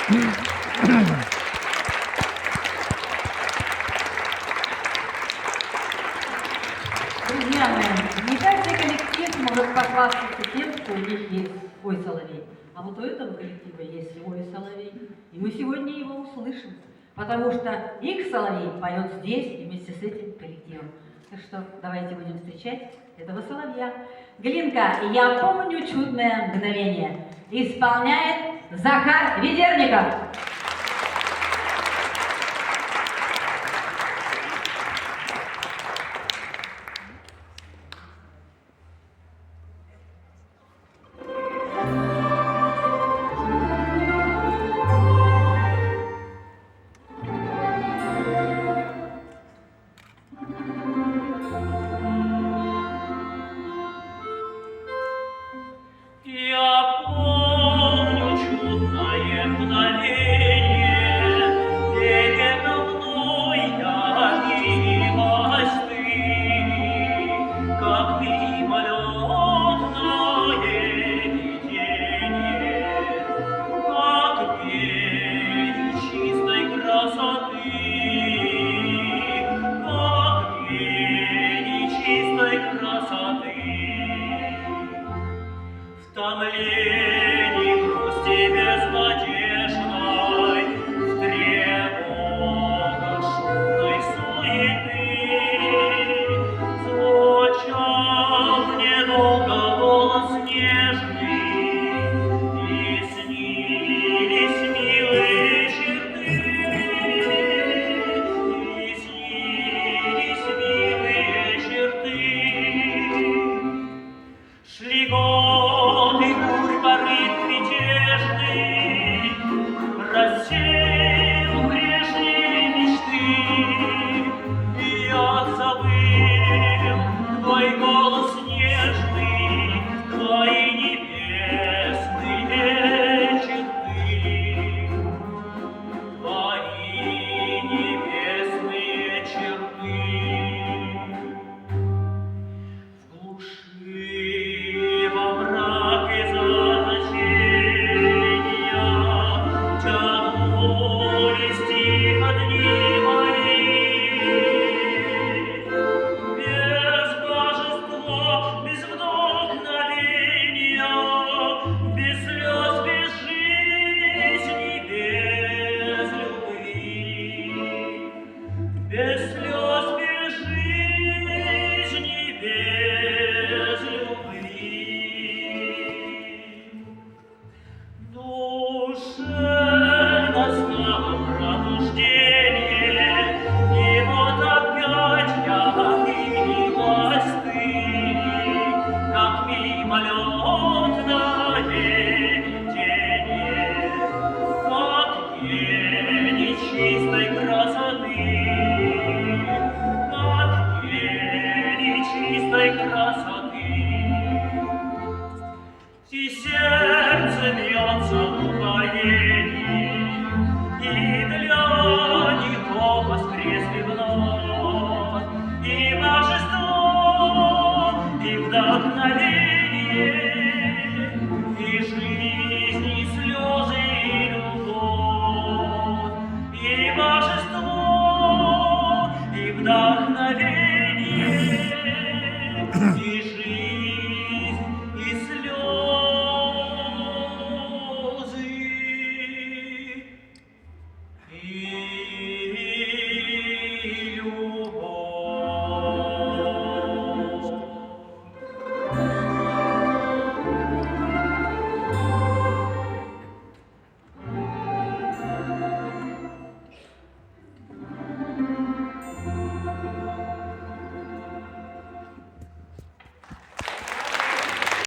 Друзья мои, не каждый коллектив может похвастаться тем, что у них есть свой соловей. А вот у этого коллектива есть свой соловей. И мы сегодня его услышим, потому что их соловей поет здесь и вместе с этим коллективом. Так что давайте будем встречать этого соловья. Глинка «Я помню чудное мгновение» исполняет Захар Ведерников. И сердце бьется в упоении.